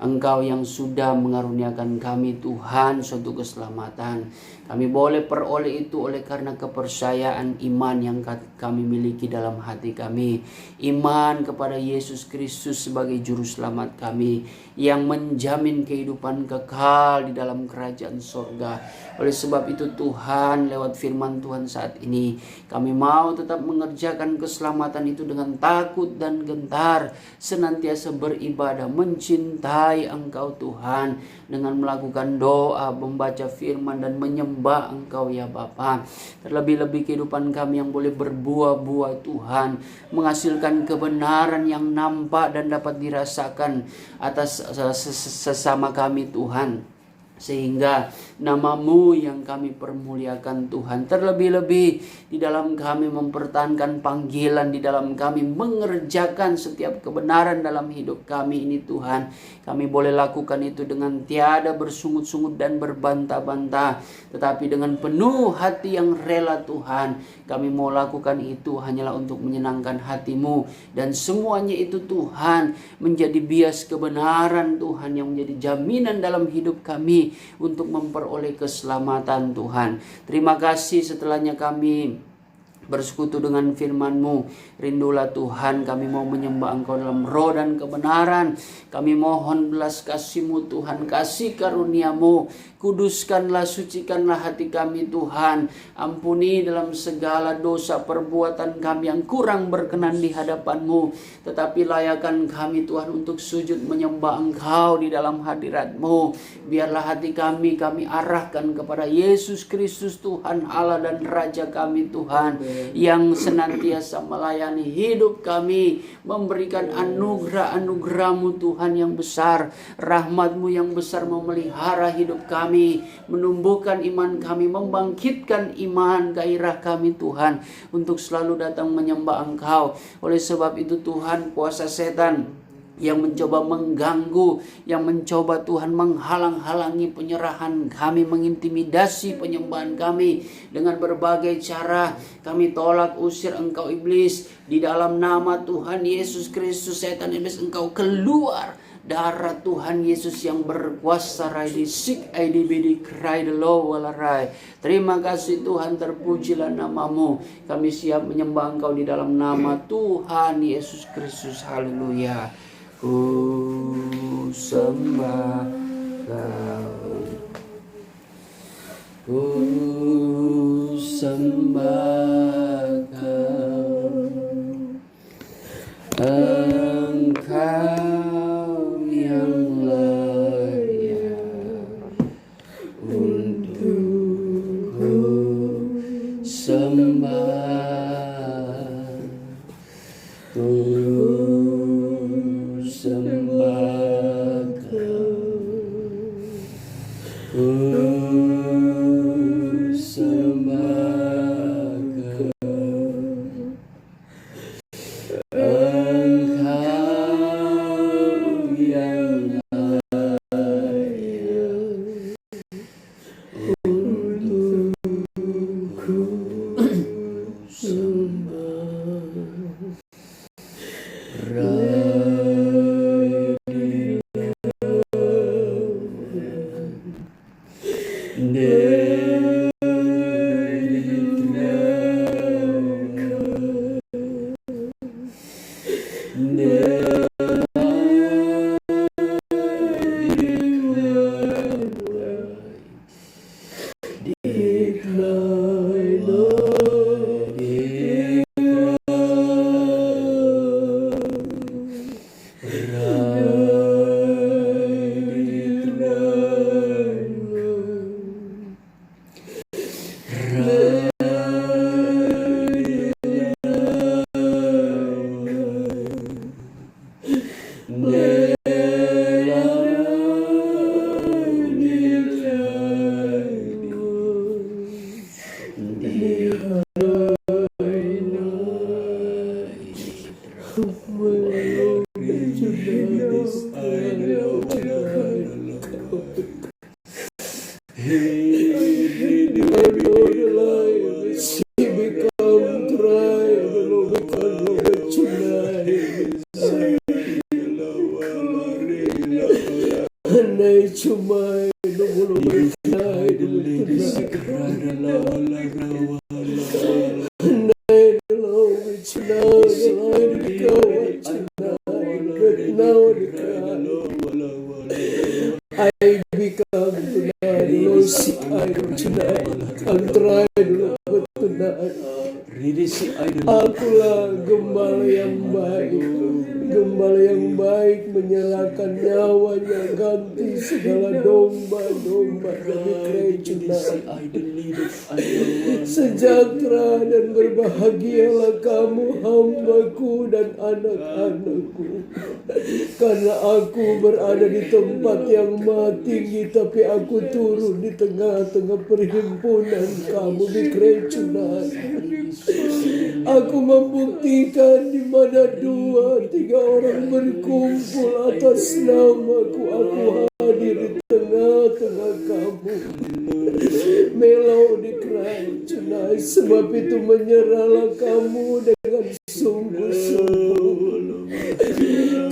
Engkau yang sudah mengaruniakan kami Tuhan suatu keselamatan. Kami boleh peroleh itu oleh karena kepercayaan iman yang kami miliki dalam hati kami. Iman kepada Yesus Kristus sebagai juru selamat kami, yang menjamin kehidupan kekal di dalam kerajaan sorga. Oleh sebab itu Tuhan, lewat firman Tuhan saat ini, kami mau tetap mengerjakan keselamatan itu dengan takut dan gentar, senantiasa beribadah, mencintai Engkau Tuhan, dengan melakukan doa, membaca firman dan menyembah Engkau ya Bapa. Terlebih-lebih kehidupan kami yang boleh berbuah-buah Tuhan, menghasilkan kebenaran yang nampak dan dapat dirasakan atas sesama kami Tuhan. Sehingga nama-Mu yang kami permuliakan Tuhan. Terlebih-lebih di dalam kami mempertahankan panggilan, di dalam kami mengerjakan setiap kebenaran dalam hidup kami ini Tuhan. Kami boleh lakukan itu dengan tiada bersungut-sungut dan berbantah-bantah, tetapi dengan penuh hati yang rela Tuhan. Kami mau lakukan itu hanyalah untuk menyenangkan hati-Mu. Dan semuanya itu Tuhan menjadi bias kebenaran Tuhan yang menjadi jaminan dalam hidup kami untuk memperoleh keselamatan Tuhan. Terima kasih setelahnya kami bersekutu dengan firman-Mu. Rindulah Tuhan, kami mau menyembah Engkau dalam roh dan kebenaran. Kami mohon belas kasih-Mu Tuhan, kasih karunia-Mu. Kuduskanlah, sucikanlah hati kami Tuhan. Ampuni dalam segala dosa perbuatan kami yang kurang berkenan di hadapan-Mu. Tetapi layakan kami Tuhan untuk sujud menyembah Engkau di dalam hadirat-Mu. Biarlah hati kami arahkan kepada Yesus Kristus Tuhan Allah dan Raja kami Tuhan, yang senantiasa melayani hidup kami, memberikan anugerah-anugerah-Mu Tuhan yang besar, rahmat-Mu yang besar memelihara hidup kami, menumbuhkan iman kami, membangkitkan iman gairah kami Tuhan untuk selalu datang menyembah Engkau. Oleh sebab itu Tuhan, kuasa setan yang mencoba mengganggu, yang mencoba Tuhan menghalang-halangi penyerahan kami, mengintimidasi penyembahan kami dengan berbagai cara, kami tolak, usir engkau iblis di dalam nama Tuhan Yesus Kristus. Setan iblis, engkau keluar. Darah Tuhan Yesus yang berkuasa, rai disik IDBD cry the law walarai. Terima kasih Tuhan, terpujilah nama-Mu. Kami siap menyembah Engkau di dalam nama Tuhan Yesus Kristus. Haleluya. Ku sembah Kau, ku sembah Kau, Engkau yang layak untuk ku sembah, ku sembah Kau, ku sembah Kau, Engkau yang layak untuk ku sembah. Akulah gembala yang baik, Gembala yang baik menyerahkan nyawanya ganti segala domba-domba dari gereja. Sejahtera dan berbahagialah kamu hambaku dan anak-anakku. Karena aku berada di tempat yang maha tinggi, tapi aku turun di tengah-tengah perhimpunan kamu di gereja. Aku membuktikan di mana 2-3 orang berkumpul atas namaku, aku hadir di tengah-tengah kamu. Melau di kerajaan, sebab itu menyerahlah kamu dengan sungguh-sungguh.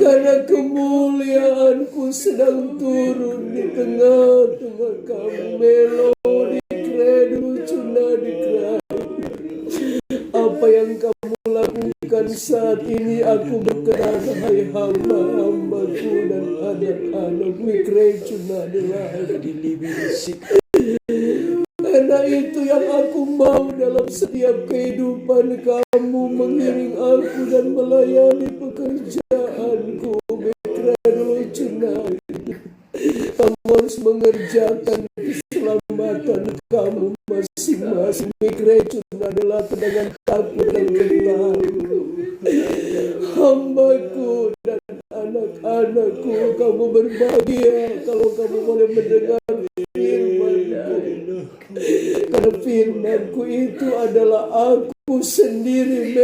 Karena kemuliaanku sedang turun di tengah-tengah kamu. Melau di kerajaan, di kerajaan. Apa yang kamu lakukan saat ini, aku berkenan, hai hamba-hambaku dan anak-anak mikrejuna adalah. Karena itu yang aku mau dalam setiap kehidupan kamu, mengiring aku dan melayani pekerjaanku. Mikrejuna, kamu harus mengerjakan keselamatan kamu masing-masing. Mikrejuna adalah dengan takut dan gentar. Hambaku dan anak-anakku, kamu berbahagia kalau kamu boleh mendengar firman-Ku. Karena firman-Ku itu adalah aku sendiri.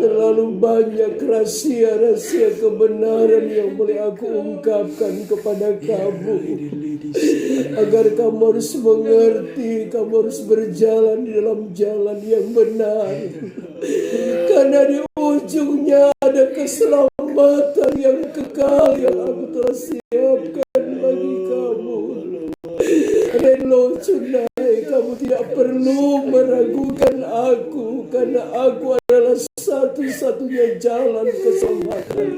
Terlalu banyak rahasia-rahasia kebenaran yang boleh aku ungkapkan kepada kamu, agar kamu harus mengerti, kamu harus berjalan di dalam jalan yang benar. Karena di ujungnya ada keselamatan yang kekal yang aku telah siapkan bagi kamu. Relo Cunai, kamu tidak perlu meragukan aku, karena aku adalah satu-satunya jalan keselamatan.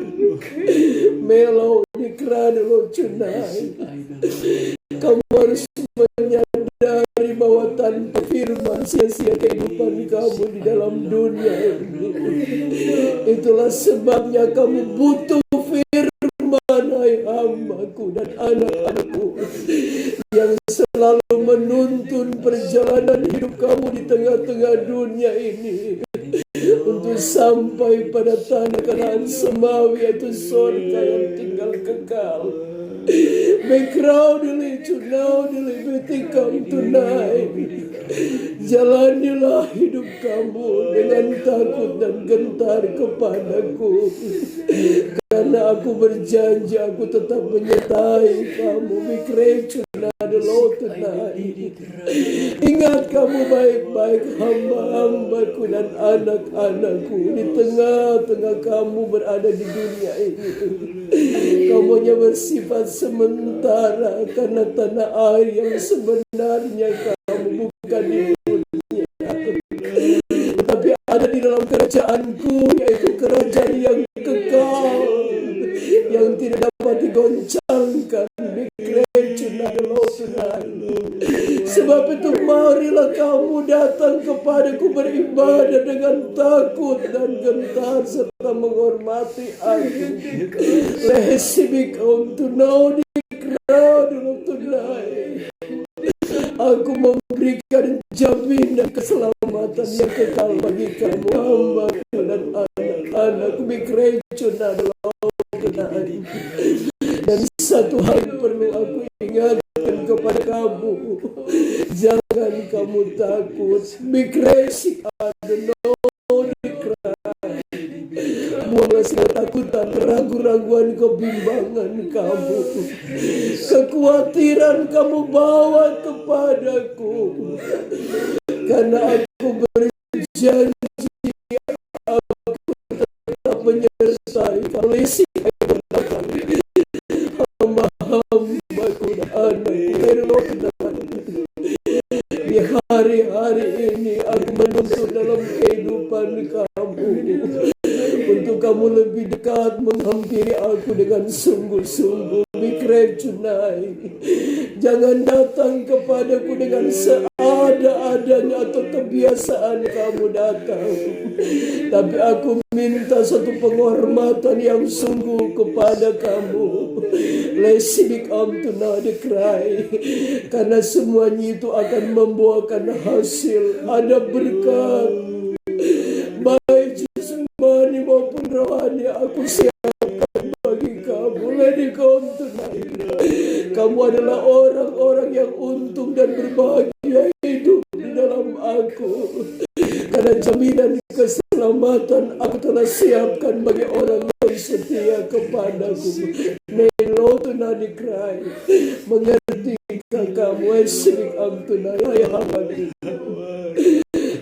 Melau di Relo Cunai, kamu harus menyadari bahwa tanpa firman sia-sia kehidupan kamu di dalam dunia ini. Itulah sebabnya kamu butuh firman, hai hambaku dan anak-anakku, yang selalu menuntun perjalanan hidup kamu di tengah-tengah dunia ini, untuk sampai pada tanah Kanaan semawi, yaitu surga yang tinggal kekal. Background to now become tonight. Jalanilah hidup kamu dengan takut dan gentar kepadaku, karena aku berjanji aku tetap menyertai kamu. Ingat kamu baik-baik, hamba-hambaku dan anak-anakku. Di tengah-tengah kamu berada di dunia ini, kamu hanya bersifat sementara, karena tanah air yang sebenarnya kamu bukan di dunia, tapi ada di dalam kerajaanku, yaitu kerajaan yang kekal, yang tidak dapat digoncangkan. Sebab itu marilah kamu datang kepadaku beribadah dengan takut dan gentar serta menghormati aku. Lesibik untuk know the crowd tonight. Aku memberikan jaminan keselamatan yang kekal bagi kamu, hamba dan anak-anakku. Mikrejun adalah tonight. Dan satu hal perlu aku ingatkan kepada kamu, jangan kamu takut. Mikresik ada no dikrai. Buanglah segala takutan, ragu-raguan, kebimbangan kamu. Kekhawatiran kamu bawa kepadaku, karena aku berjanji aku tetap menyertai polisi. Hamba-hambaku dan anakku, di hari-hari ini aku menuntut dalam kehidupan kamu, untuk kamu lebih dekat menghampiri aku dengan sungguh-sungguh. Mikrejunai, jangan datang kepadaku dengan seadil ada-adanya atau kebiasaan kamu datang. Tapi aku minta satu penghormatan yang sungguh kepada kamu. Lesibik amtuna dikrai. Karena semuanya itu akan membuahkan hasil. Ada berkat. Baik jasmani maupun rohani aku siapkan bagi kamu. Lady amtuna. Kamu adalah orang-orang yang untung dan berbahagia hidup di dalam aku. Karena jaminan keselamatan aku telah siapkan bagi orang yang setia kepadaku. Nelo tunadikrai. Mengertikah kamu esrik amtuna ya hambati.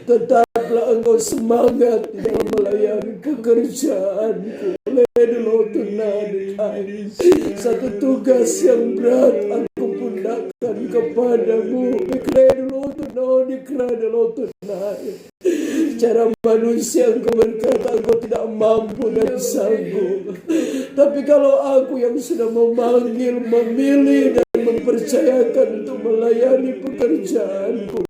Tetaplah engkau semangat di dalam melayani pekerjaanku. Nelo tunadikrai. Satu tugas yang berat aku pundakkan kepadamu. Nelo tunadikrai. Secara manusia engkau berkata engkau tidak mampu dan sanggup. Tapi kalau aku yang sudah memanggil, memilih dan mempercayakan untuk melayani pekerjaanku,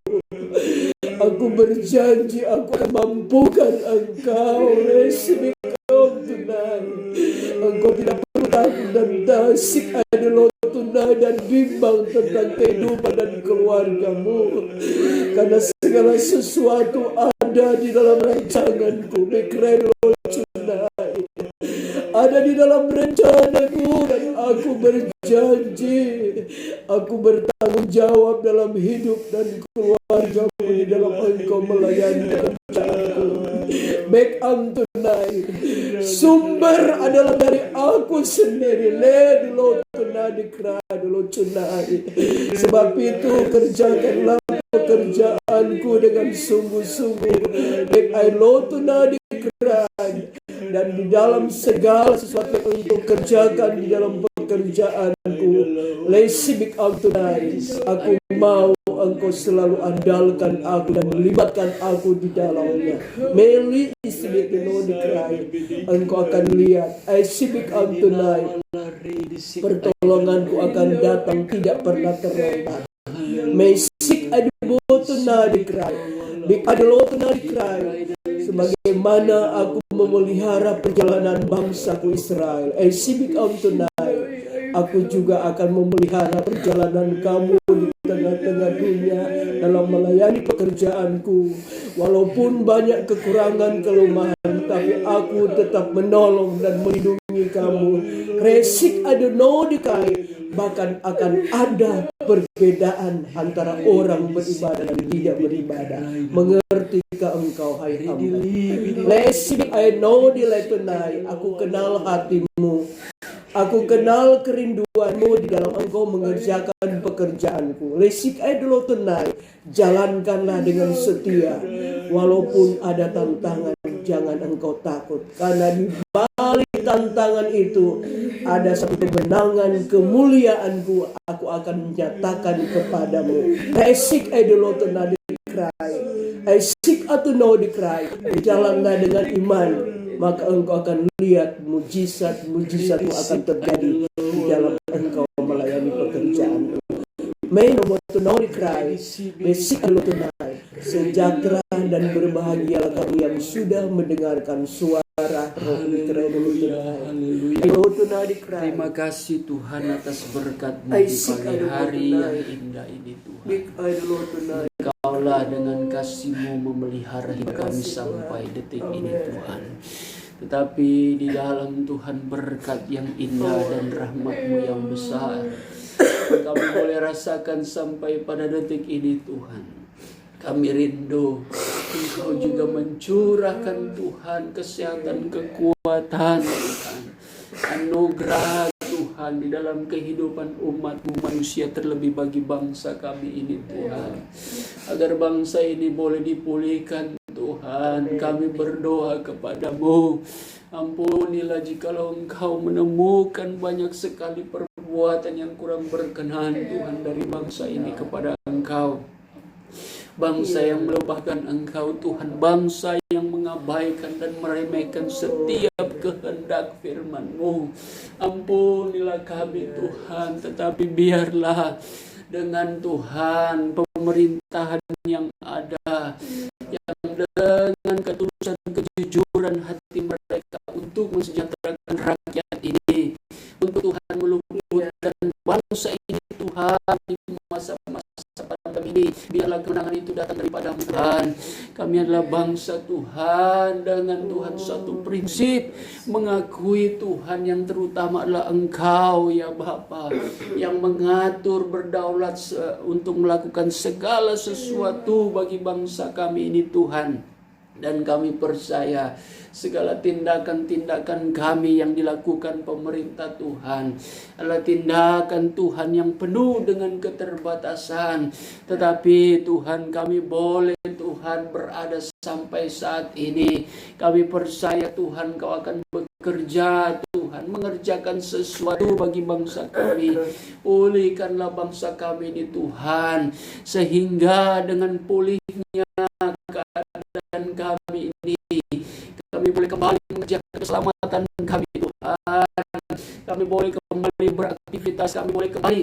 aku berjanji aku akan mampukan engkau. Resmi kau tunai. Engkau tidak perlu takut dan tasik adalah tunai dan bimbang tentang kehidupan dan keluargamu. Karena segala sesuatu ada di dalam rancanganku. Ada di dalam rencanaku dan aku berjanji aku bertanggung jawab dalam hidup dan keluargamu di dalam engkau melayani pekerjaanku. Baik amtunai. Sumber adalah dari aku sendiri. Sebab itu kerjakanlah pekerjaanku dengan sungguh-sungguh. Dan di dalam segala sesuatu yang engkau kerjakan di dalam pekerjaanku, lesibik amtunai. Aku mau engkau selalu andalkan aku dan melibatkan aku di dalamnya. Meli isibik dikrai. Engkau akan lihat esibik amtunai. Pertolonganku akan datang tidak pernah terlambat. Mesik adibotuna dikrai. Bik adilotuna dikrai. Sebagaimana aku memelihara perjalanan bangsaku Israel, esibik amtunai. Aku juga akan memelihara perjalanan kamu di tengah-tengah dunia dalam melayani pekerjaanku. Walaupun banyak kekurangan, kelemahan, tapi aku tetap menolong dan melindungi kamu. Resik adonodikai. Bahkan akan ada perbedaan antara orang beribadah dan tidak beribadah. Mengertikah engkau hai hamba? Lesik adonodikai. Aku kenal hatimu. Aku kenal kerinduanmu di dalam engkau mengerjakan pekerjaanku. Lesik adalah tenai. Jalankanlah dengan setia. Walaupun ada tantangan, jangan engkau takut. Karena di balik tantangan itu ada satu kemenangan, kemuliaanku. Aku akan menyatakan kepadamu. Lesik adalah tenai dikrai. Lesik atau no dikrai. Berjalanlah dengan iman. Maka engkau akan lihat mujizat-mujizatmu akan terjadi di dalam engkau melayani pekerjaanmu. Sejahtera dan berbahagialah kamu yang sudah mendengarkan suara roh. Terima kasih Tuhan atas berkat-Mu di pagi hari yang indah ini Tuhan. Engkaulah dengan kasih-Mu memelihara hidup kami sampai detik ini Tuhan. Tetapi di dalam Tuhan berkat yang indah dan rahmat-Mu yang besar, kami boleh rasakan sampai pada detik ini Tuhan. Kami rindu Engkau juga mencurahkan Tuhan kesehatan, kekuatan Tuhan, anugerah Tuhan di dalam kehidupan umat-Mu manusia, terlebih bagi bangsa kami ini Tuhan. Agar bangsa ini boleh dipulihkan Tuhan, kami berdoa kepadamu. Ampunilah jikalau Engkau menemukan banyak sekali perbuatan yang kurang berkenan Tuhan dari bangsa ini kepada Engkau. Bangsa yang melupakan Engkau Tuhan, bangsa yang mengabaikan dan meremehkan setiap kehendak firman-Mu. Ampunilah kami Tuhan, tetapi biarlah dengan Tuhan pemerintahan yang ada, yang dengan ketulusan kejujuran hati mereka untuk mensejahterakan rakyat ini, untuk Tuhan meluputkan bangsa ini Tuhan di masa-masa pandemi ini. Biarlah kemenangan itu datang daripada Tuhan. Kami adalah bangsa Tuhan dengan Tuhan satu prinsip, mengakui Tuhan yang terutama adalah Engkau ya Bapa, yang mengatur berdaulat untuk melakukan segala sesuatu bagi bangsa kami ini Tuhan. Dan kami percaya segala tindakan-tindakan kami yang dilakukan pemerintah Tuhan adalah tindakan Tuhan yang penuh dengan keterbatasan. Tetapi Tuhan, kami boleh Tuhan berada sampai saat ini. Kami percaya Tuhan Kau akan bekerja Tuhan, mengerjakan sesuatu bagi bangsa kami. Pulihkanlah bangsa kami ini Tuhan, sehingga dengan pulihnya keadaan kami ini, kami boleh kembali mengerjakan keselamatan kami Tuhan. Kami boleh kembali beraktivitas, kami boleh kembali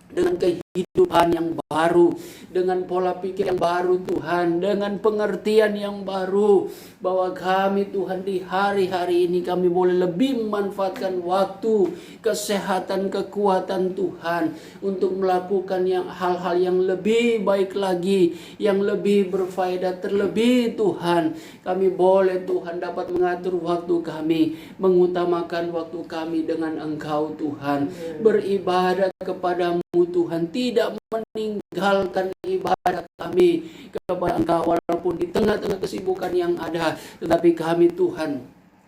dengan kehidupan yang baru, dengan pola pikir yang baru Tuhan, dengan pengertian yang baru, bahwa kami Tuhan di hari-hari ini kami boleh lebih memanfaatkan waktu, kesehatan, kekuatan Tuhan untuk melakukan hal-hal yang lebih baik lagi, yang lebih berfaedah. Terlebih Tuhan, kami boleh Tuhan dapat mengatur waktu kami, mengutamakan waktu kami dengan Engkau Tuhan, beribadah kepadamu Tuhan, tidak meninggalkan ibadah kami kepada Engkau walaupun di tengah-tengah kesibukan yang ada. Tetapi kami Tuhan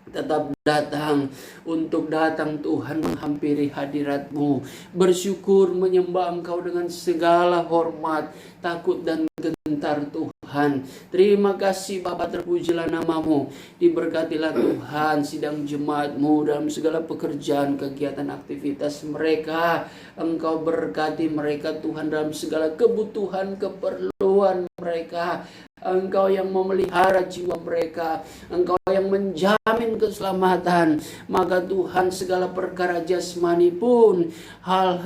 tetap datang untuk datang Tuhan menghampiri hadirat-Mu, bersyukur menyembah Engkau dengan segala hormat, takut dan gentar Tuhan. Terima kasih Bapa, terpujilah nama-Mu, diberkatilah Tuhan sidang jemaat-Mu dalam segala pekerjaan, kegiatan, aktivitas mereka. Engkau berkati mereka Tuhan dalam segala kebutuhan, keperluan mereka. Engkau yang memelihara jiwa mereka, Engkau yang menjamin keselamatan. Maka Tuhan, segala perkara jasmani pun, hal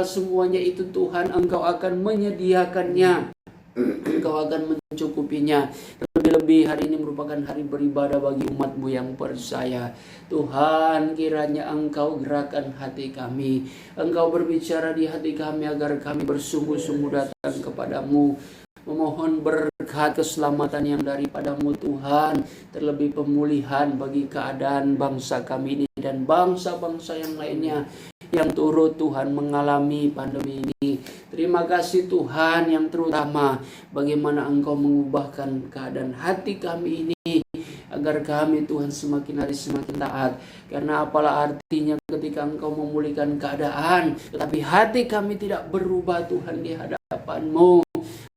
semuanya itu Tuhan Engkau akan menyediakannya, Engkau akan mencukupinya. Lebih-lebih hari ini merupakan hari beribadah bagi umat-Mu yang percaya. Tuhan, kiranya Engkau gerakkan hati kami, Engkau berbicara di hati kami agar kami bersungguh-sungguh datang kepadamu, memohon berkat keselamatan yang daripada-Mu Tuhan, terlebih pemulihan bagi keadaan bangsa kami ini dan bangsa-bangsa yang lainnya yang turut Tuhan mengalami pandemi ini. Terima kasih Tuhan, yang terutama bagaimana Engkau mengubahkan keadaan hati kami ini, agar kami Tuhan semakin hari semakin taat. Karena apalah artinya ketika Engkau memulihkan keadaan tetapi hati kami tidak berubah Tuhan di hadapan-Mu,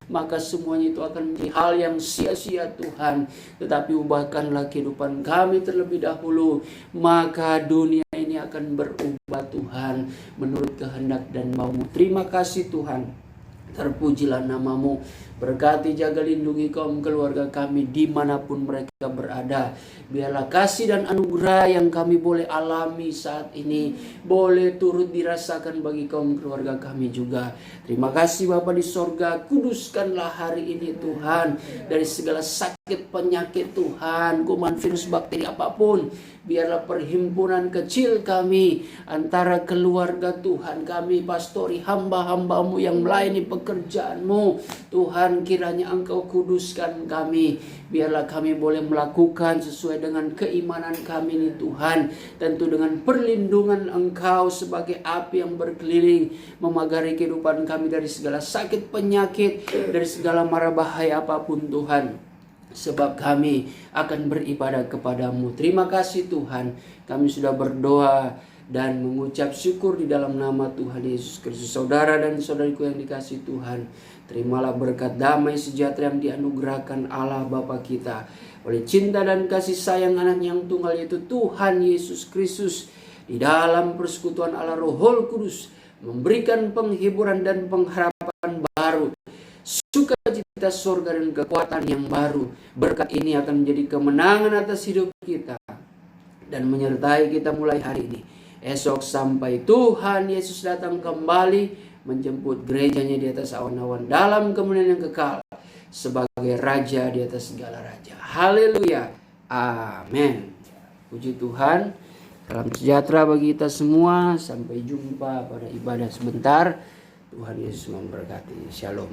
maka semuanya itu akan menjadi hal yang sia-sia Tuhan. Tetapi ubahkanlah kehidupan kami terlebih dahulu, maka dunia ini akan berubah Tuhan menurut kehendak dan mau-Mu. Terima kasih Tuhan, terpujilah nama-Mu. Berkati, jaga, lindungi kaum keluarga kami dimanapun mereka berada. Biarlah kasih dan anugerah yang kami boleh alami saat ini boleh turut dirasakan bagi kaum keluarga kami juga. Terima kasih Bapa di sorga, kuduskanlah hari ini Tuhan dari segala sakit penyakit Tuhan, kuman virus bakteri apapun. Biarlah perhimpunan kecil kami antara keluarga Tuhan, kami pastori hamba-hamba-Mu yang melayani pekerjaan-Mu Tuhan, kiranya Engkau kuduskan kami. Biarlah kami boleh melakukan sesuai dengan keimanan kami ini Tuhan, tentu dengan perlindungan Engkau sebagai api yang berkeliling memagari kehidupan kami dari segala sakit penyakit, dari segala mara bahaya apapun Tuhan. Sebab kami akan beribadah kepadamu. Terima kasih Tuhan, kami sudah berdoa dan mengucap syukur di dalam nama Tuhan Yesus Kristus. Saudara dan saudariku yang dikasihi Tuhan, terimalah berkat damai sejahtera yang dianugerahkan Allah Bapa kita oleh cinta dan kasih sayang anak yang tunggal, yaitu Tuhan Yesus Kristus, di dalam persekutuan Allah Roh Kudus, memberikan penghiburan dan pengharapan baru, sukacita surga dan kekuatan yang baru. Berkat ini akan menjadi kemenangan atas hidup kita dan menyertai kita mulai hari ini, esok sampai Tuhan Yesus datang kembali menjemput gerejanya di atas awan-awan dalam kemuliaan yang kekal sebagai raja di atas segala raja. Haleluya. Amin. Puji Tuhan. Salam sejahtera bagi kita semua. Sampai jumpa pada ibadah sebentar. Tuhan Yesus memberkati. Shalom.